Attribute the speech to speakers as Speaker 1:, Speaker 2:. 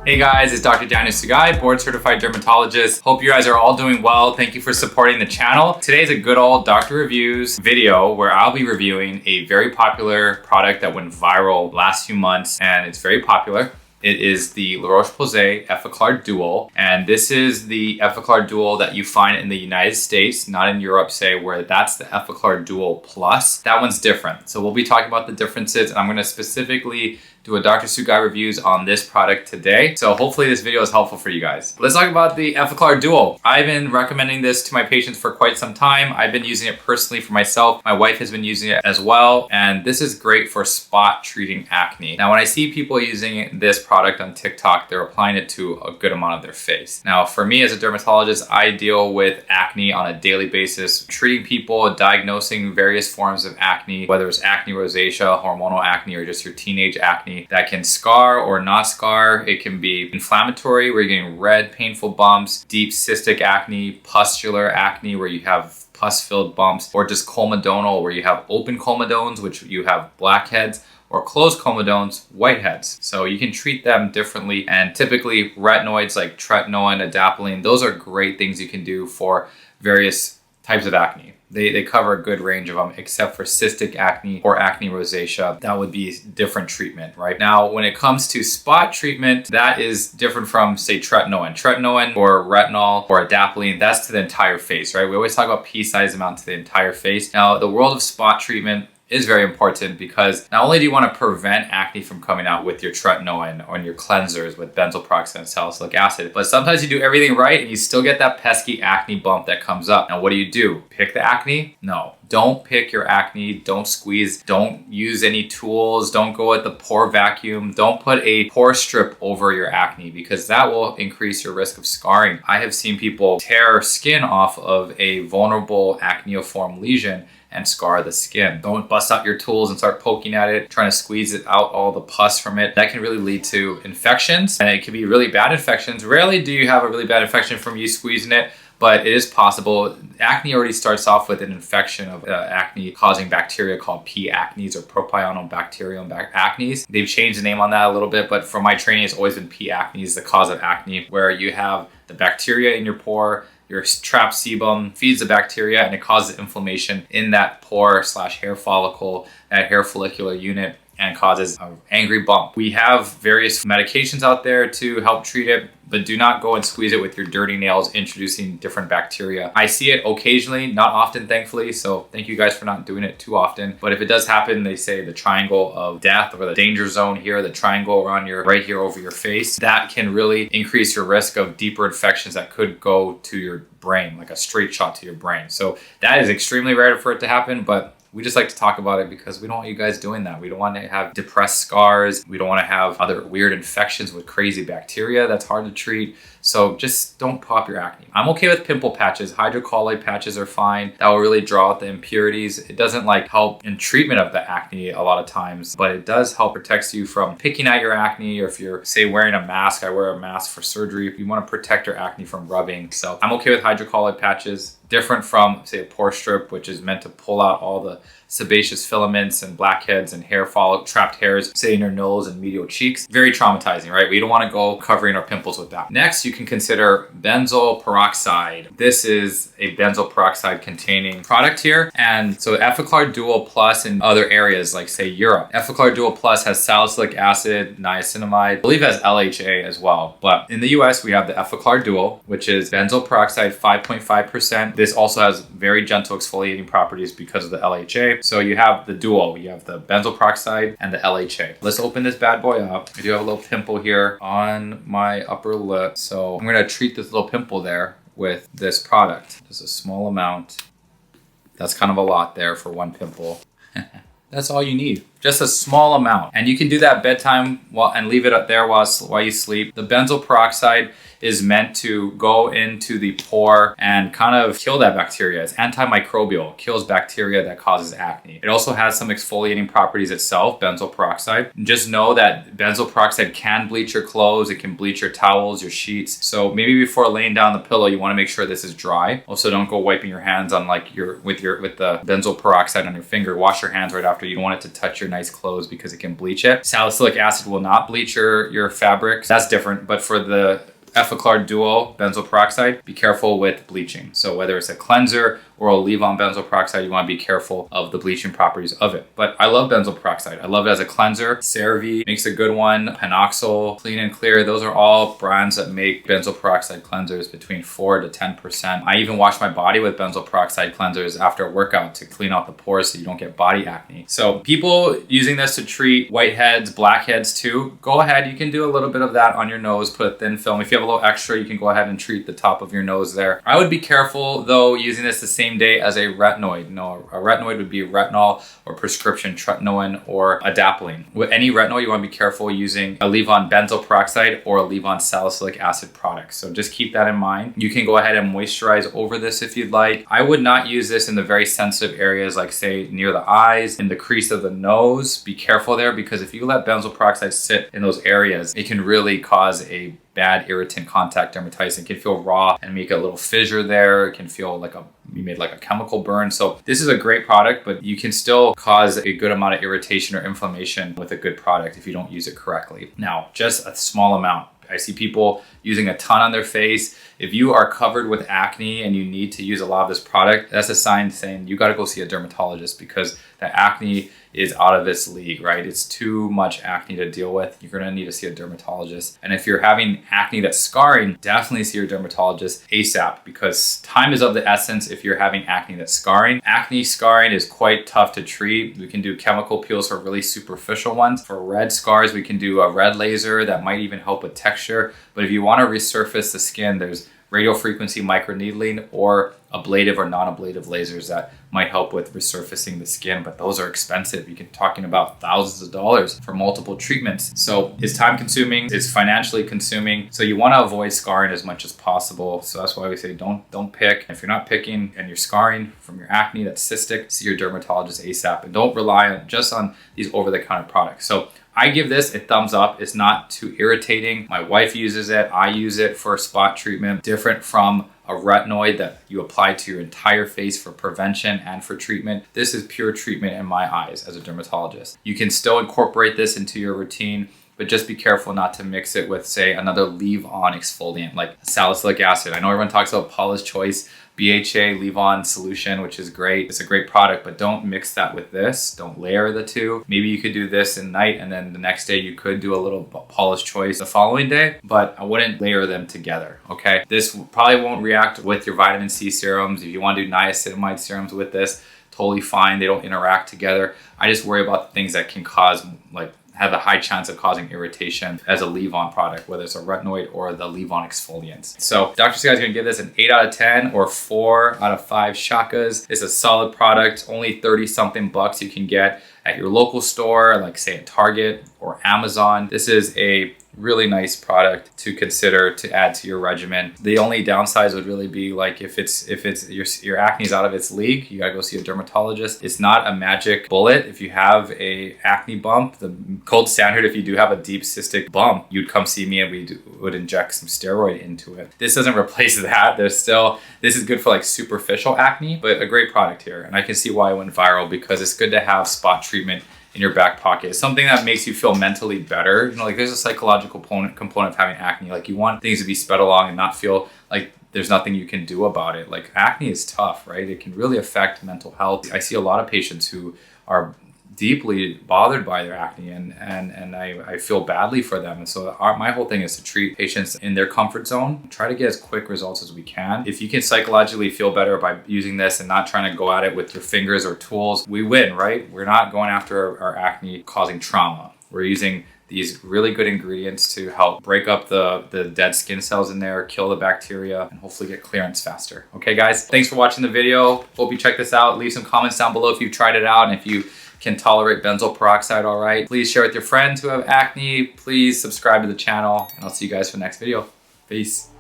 Speaker 1: Hey guys, it's Dr. Daniel Sugai, board certified dermatologist. Hope you guys are all doing well. Thank you for supporting the channel. Today's a good old Doctor Reviews video where I'll be reviewing a very popular product that went viral last few months, and it's very popular. It is the Roche-Posay Effaclar Duo, and this is the Effaclar Duo that you find in the United States, not in Europe, say, where that's the Effaclar Duo Plus. That one's different. So we'll be talking about the differences, and I'm going to specifically do a Dr. Sugai reviews on this product today. So hopefully this video is helpful for you guys. Let's talk about the Effaclar Duo. I've been recommending this to my patients for quite some time. I've been using it personally for myself. My wife has been using it as well. And this is great for spot treating acne. Now, when I see people using this product on TikTok, they're applying it to a good amount of their face. Now, for me as a dermatologist, I deal with acne on a daily basis, treating people, diagnosing various forms of acne, whether it's acne rosacea, hormonal acne, or just your teenage acne. That can scar or not scar. It can be inflammatory, where you're getting red, painful bumps, deep cystic acne, pustular acne, where you have pus-filled bumps, or just comedonal, where you have open comedones, which you have blackheads, or closed comedones, whiteheads. So you can treat them differently, and typically retinoids like tretinoin, adapalene, those are great things you can do for various types of acne. They cover a good range of them, except for cystic acne or acne rosacea. That would be different treatment, right? Now, when it comes to spot treatment, that is different from, say, tretinoin. Tretinoin or retinol or adapalene, that's to the entire face, right? We always talk about pea-sized amount to the entire face. Now, the world of spot treatment is very important, because not only do you want to prevent acne from coming out with your tretinoin or your cleansers with benzoyl peroxide and salicylic acid, but sometimes you do everything right and you still get that pesky acne bump that comes up. Now, what do? Pick the acne? No. Don't pick your acne, don't squeeze, don't use any tools, don't go at the pore vacuum, don't put a pore strip over your acne, because that will increase your risk of scarring. I have seen people tear skin off of a vulnerable acneiform lesion and scar the skin. Don't bust out your tools and start poking at it, trying to squeeze it out, all the pus from it. That can really lead to infections, and it can be really bad infections. Rarely do you have a really bad infection from you squeezing it, but it is possible. Acne already starts off with an infection of acne-causing bacteria called P. acnes or Propionibacterium acnes. They've changed the name on that a little bit, but from my training, it's always been P. acnes, the cause of acne, where you have the bacteria in your pore, your trapped sebum feeds the bacteria, and it causes inflammation in that pore/hair follicle, that hair follicular unit, and causes an angry bump. We have various medications out there to help treat it, but do not go and squeeze it with your dirty nails, introducing different bacteria. I see it occasionally, not often, thankfully, so thank you guys for not doing it too often. But if it does happen, they say the triangle of death, or the danger zone here, the triangle around your right here over your face, that can really increase your risk of deeper infections that could go to your brain, like a straight shot to your brain. So that is extremely rare for it to happen, but we just like to talk about it because we don't want you guys doing that. We don't want to have depressed scars. We don't want to have other weird infections with crazy bacteria that's hard to treat. So just don't pop your acne. I'm okay with pimple patches. Hydrocolloid patches are fine. That will really draw out the impurities. It doesn't help in treatment of the acne a lot of times, but it does help protect you from picking at your acne, or if you're, say, wearing a mask. I wear a mask for surgery. If you want to protect your acne from rubbing. So I'm okay with hydrocolloid patches. Different from, say, a pore strip, which is meant to pull out all the sebaceous filaments and blackheads and hair follicle trapped hairs, say, in your nose and medial cheeks. Very traumatizing, right? We don't want to go covering our pimples with that. Next, you can consider benzoyl peroxide. This is a benzoyl peroxide containing product here. And so Effaclar Duo Plus in other areas, like, say, Europe. Effaclar Duo Plus has salicylic acid, niacinamide, I believe it has LHA as well. But in the US, we have the Effaclar Duo, which is benzoyl peroxide 5.5%. This also has very gentle exfoliating properties because of the LHA. So you have the duo, you have the benzoyl peroxide and the LHA. Let's open this bad boy up. I do have a little pimple here on my upper lip. So I'm gonna treat this little pimple there with this product. Just a small amount. That's kind of a lot there for one pimple. That's all you need. Just a small amount. And you can do that bedtime and leave it up there while you sleep. The benzoyl peroxide is meant to go into the pore and kind of kill that bacteria. It's antimicrobial, kills bacteria that causes acne. It also has some exfoliating properties itself, benzoyl peroxide. Just know that benzoyl peroxide can bleach your clothes, it can bleach your towels, your sheets. So maybe before laying down the pillow, you wanna make sure this is dry. Also, don't go wiping your hands on with the benzoyl peroxide on your finger. Wash your hands right after. You don't want it to touch your nice clothes because it can bleach it. Salicylic acid will not bleach your fabrics. That's different, but for the Effaclar Duo benzoyl peroxide, be careful with bleaching. So whether it's a cleanser or a leave-on benzoyl peroxide, you want to be careful of the bleaching properties of it. But I love benzoyl peroxide. I love it as a cleanser. CeraVe makes a good one. Panoxyl, Clean and Clear. Those are all brands that make benzoyl peroxide cleansers between 4 to 10%. I even wash my body with benzoyl peroxide cleansers after a workout to clean out the pores so you don't get body acne. So people using this to treat whiteheads, blackheads too, go ahead. You can do a little bit of that on your nose, put a thin film. If you have a little extra, you can go ahead and treat the top of your nose there. I would be careful though using this the same day as a retinoid. No, a retinoid would be retinol or prescription tretinoin or adapalene. With any retinoid, you want to be careful using a leave-on benzoyl peroxide or a leave-on salicylic acid product. So just keep that in mind. You can go ahead and moisturize over this if you'd like. I would not use this in the very sensitive areas like say near the eyes, in the crease of the nose. Be careful there because if you let benzoyl peroxide sit in those areas, it can really cause a bad irritant contact dermatitis. It can feel raw and make a little fissure there. It can feel like you made like a chemical burn. So this is a great product, but you can still cause a good amount of irritation or inflammation with a good product if you don't use it correctly. Now, just a small amount. I see people using a ton on their face. If you are covered with acne and you need to use a lot of this product, that's a sign saying you got to go see a dermatologist because the acne is out of its league, right? It's too much acne to deal with. You're going to need to see a dermatologist. And if you're having acne that's scarring, definitely see your dermatologist ASAP because time is of the essence if you're having acne that's scarring. Acne scarring is quite tough to treat. We can do chemical peels for really superficial ones. For red scars, we can do a red laser that might even help with texture. But if you want to resurface the skin, there's radiofrequency microneedling or ablative or non-ablative lasers that might help with resurfacing the skin, but those are expensive. You can talking about thousands of dollars for multiple treatments. So it's time consuming, it's financially consuming. So you want to avoid scarring as much as possible. So that's why we say don't pick. If you're not picking and you're scarring from your acne that's cystic, see your dermatologist ASAP and don't rely just on these over-the-counter products. So I give this a thumbs up. It's not too irritating. My wife uses it. I use it for spot treatment, different from a retinoid that you apply to your entire face for prevention and for treatment. This is pure treatment in my eyes as a dermatologist. You can still incorporate this into your routine, but just be careful not to mix it with, say, another leave-on exfoliant like salicylic acid. I know everyone talks about Paula's Choice BHA leave-on solution, which is great. It's a great product, but don't mix that with this. Don't layer the two. Maybe you could do this in night and then the next day you could do a little Paula's Choice the following day, but I wouldn't layer them together, okay? This probably won't react with your vitamin C serums. If you want to do niacinamide serums with this, totally fine. They don't interact together. I just worry about the things that can cause have a high chance of causing irritation as a leave-on product, whether it's a retinoid or the leave-on exfoliants. So Dr. Sky is going to give this an 8 out of 10 or 4 out of 5 shakas. It's a solid product, only 30 something bucks you can get at your local store, like say at Target or Amazon. This is a really nice product to consider to add to your regimen. The only downsides would really be like if your acne is out of its league, you gotta go see a dermatologist. It's not a magic bullet. If you have a acne bump, the gold standard, if you do have a deep cystic bump, you'd come see me and we would inject some steroid into it. This doesn't replace that. This is good for like superficial acne, but a great product here. And I can see why it went viral because it's good to have spot treatment in your back pocket. It's something that makes you feel mentally better. You know, like there's a psychological component of having acne. Like you want things to be sped along and not feel like there's nothing you can do about it. Like acne is tough, right? It can really affect mental health. I see a lot of patients who are deeply bothered by their acne and I feel badly for them. And so my whole thing is to treat patients in their comfort zone, try to get as quick results as we can. If you can psychologically feel better by using this and not trying to go at it with your fingers or tools, we win, right? We're not going after our acne causing trauma. We're using these really good ingredients to help break up the dead skin cells in there, kill the bacteria, and hopefully get clearance faster. Okay, guys, thanks for watching the video. Hope you check this out. Leave some comments down below if you've tried it out and if you can tolerate benzoyl peroxide all right. Please share with your friends who have acne. Please subscribe to the channel, and I'll see you guys for the next video. Peace.